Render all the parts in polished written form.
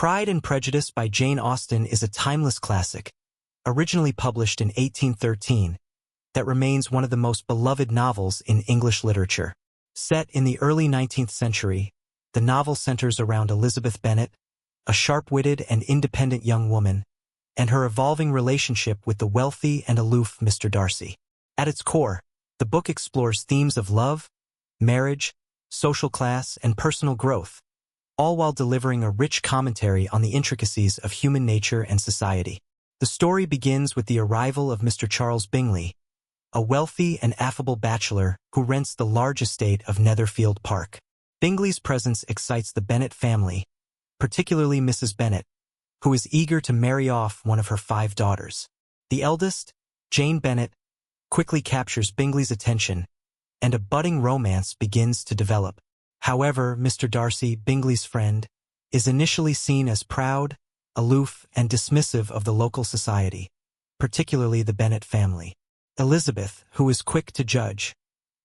Pride and Prejudice by Jane Austen is a timeless classic, originally published in 1813, that remains one of the most beloved novels in English literature. Set in the early 19th century, the novel centers around Elizabeth Bennet, a sharp-witted and independent young woman, and her evolving relationship with the wealthy and aloof Mr. Darcy. At its core, the book explores themes of love, marriage, social class, and personal growth, all while delivering a rich commentary on the intricacies of human nature and society. The story begins with the arrival of Mr. Charles Bingley, a wealthy and affable bachelor who rents the large estate of Netherfield Park. Bingley's presence excites the Bennet family, particularly Mrs. Bennet, who is eager to marry off one of her 5 daughters. The eldest, Jane Bennet, quickly captures Bingley's attention, and a budding romance begins to develop. However, Mr. Darcy, Bingley's friend, is initially seen as proud, aloof, and dismissive of the local society, particularly the Bennet family. Elizabeth, who is quick to judge,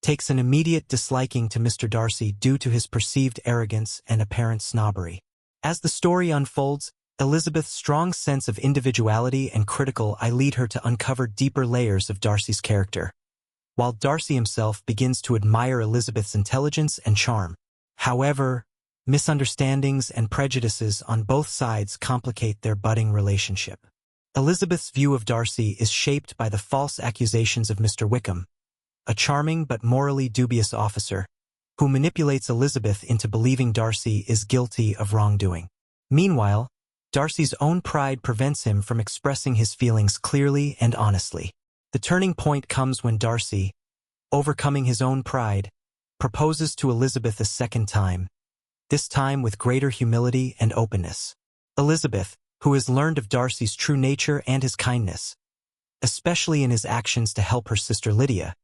takes an immediate disliking to Mr. Darcy due to his perceived arrogance and apparent snobbery. As the story unfolds, Elizabeth's strong sense of individuality and critical eye lead her to uncover deeper layers of Darcy's character, while Darcy himself begins to admire Elizabeth's intelligence and charm. However, misunderstandings and prejudices on both sides complicate their budding relationship. Elizabeth's view of Darcy is shaped by the false accusations of Mr. Wickham, a charming but morally dubious officer, who manipulates Elizabeth into believing Darcy is guilty of wrongdoing. Meanwhile, Darcy's own pride prevents him from expressing his feelings clearly and honestly. The turning point comes when Darcy, overcoming his own pride, proposes to Elizabeth a second time, this time with greater humility and openness. Elizabeth, who has learned of Darcy's true nature and his kindness, especially in his actions to help her sister Lydia,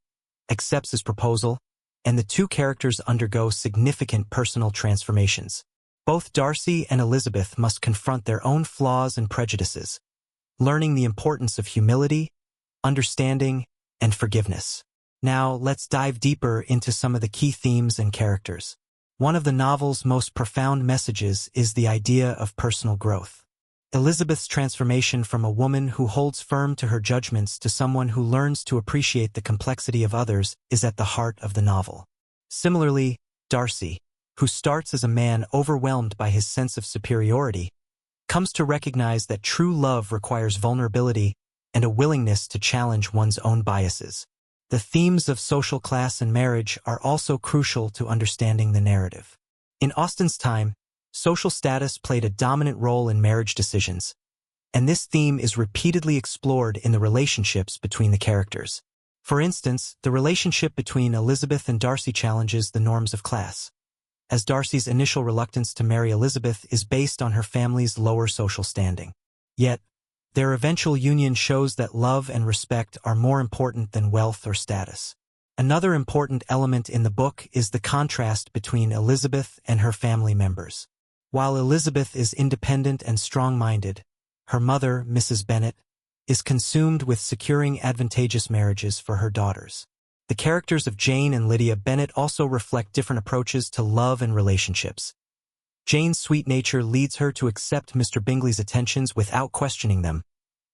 accepts his proposal, and the two characters undergo significant personal transformations. Both Darcy and Elizabeth must confront their own flaws and prejudices, learning the importance of humility, understanding, and forgiveness. Now, let's dive deeper into some of the key themes and characters. One of the novel's most profound messages is the idea of personal growth. Elizabeth's transformation from a woman who holds firm to her judgments to someone who learns to appreciate the complexity of others is at the heart of the novel. Similarly, Darcy, who starts as a man overwhelmed by his sense of superiority, comes to recognize that true love requires vulnerability and a willingness to challenge one's own biases. The themes of social class and marriage are also crucial to understanding the narrative. In Austen's time, social status played a dominant role in marriage decisions, and this theme is repeatedly explored in the relationships between the characters. For instance, the relationship between Elizabeth and Darcy challenges the norms of class, as Darcy's initial reluctance to marry Elizabeth is based on her family's lower social standing. Yet, their eventual union shows that love and respect are more important than wealth or status. Another important element in the book is the contrast between Elizabeth and her family members. While Elizabeth is independent and strong-minded, her mother, Mrs. Bennet, is consumed with securing advantageous marriages for her daughters. The characters of Jane and Lydia Bennet also reflect different approaches to love and relationships. Jane's sweet nature leads her to accept Mr. Bingley's attentions without questioning them,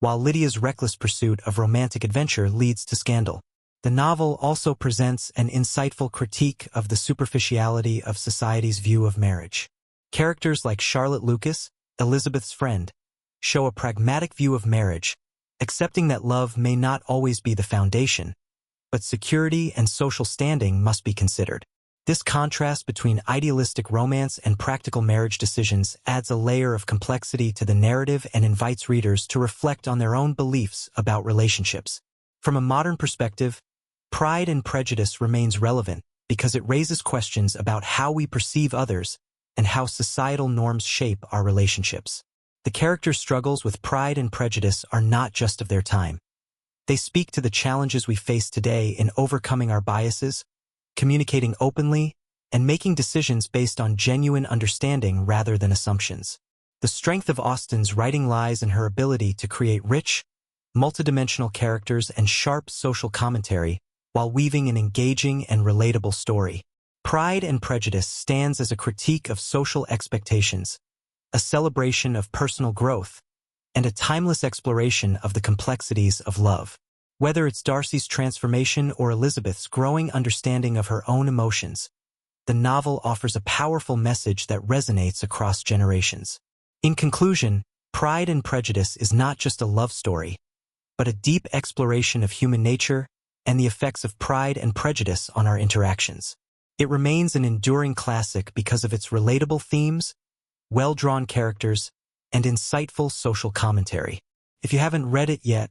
while Lydia's reckless pursuit of romantic adventure leads to scandal. The novel also presents an insightful critique of the superficiality of society's view of marriage. Characters like Charlotte Lucas, Elizabeth's friend, show a pragmatic view of marriage, accepting that love may not always be the foundation, but security and social standing must be considered. This contrast between idealistic romance and practical marriage decisions adds a layer of complexity to the narrative and invites readers to reflect on their own beliefs about relationships. From a modern perspective, Pride and Prejudice remains relevant because it raises questions about how we perceive others and how societal norms shape our relationships. The characters' struggles with pride and prejudice are not just of their time. They speak to the challenges we face today in overcoming our biases, communicating openly, and making decisions based on genuine understanding rather than assumptions. The strength of Austen's writing lies in her ability to create rich, multidimensional characters and sharp social commentary while weaving an engaging and relatable story. Pride and Prejudice stands as a critique of social expectations, a celebration of personal growth, and a timeless exploration of the complexities of love. Whether it's Darcy's transformation or Elizabeth's growing understanding of her own emotions, the novel offers a powerful message that resonates across generations. In conclusion, Pride and Prejudice is not just a love story, but a deep exploration of human nature and the effects of pride and prejudice on our interactions. It remains an enduring classic because of its relatable themes, well-drawn characters, and insightful social commentary. If you haven't read it yet,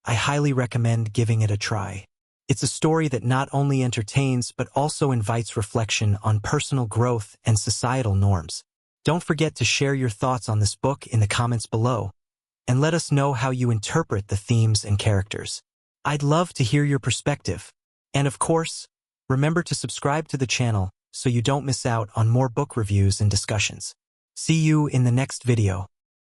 I highly recommend giving it a try. It's a story that not only entertains but also invites reflection on personal growth and societal norms. Don't forget to share your thoughts on this book in the comments below, and let us know how you interpret the themes and characters. I'd love to hear your perspective. And of course, remember to subscribe to the channel so you don't miss out on more book reviews and discussions. See you in the next video.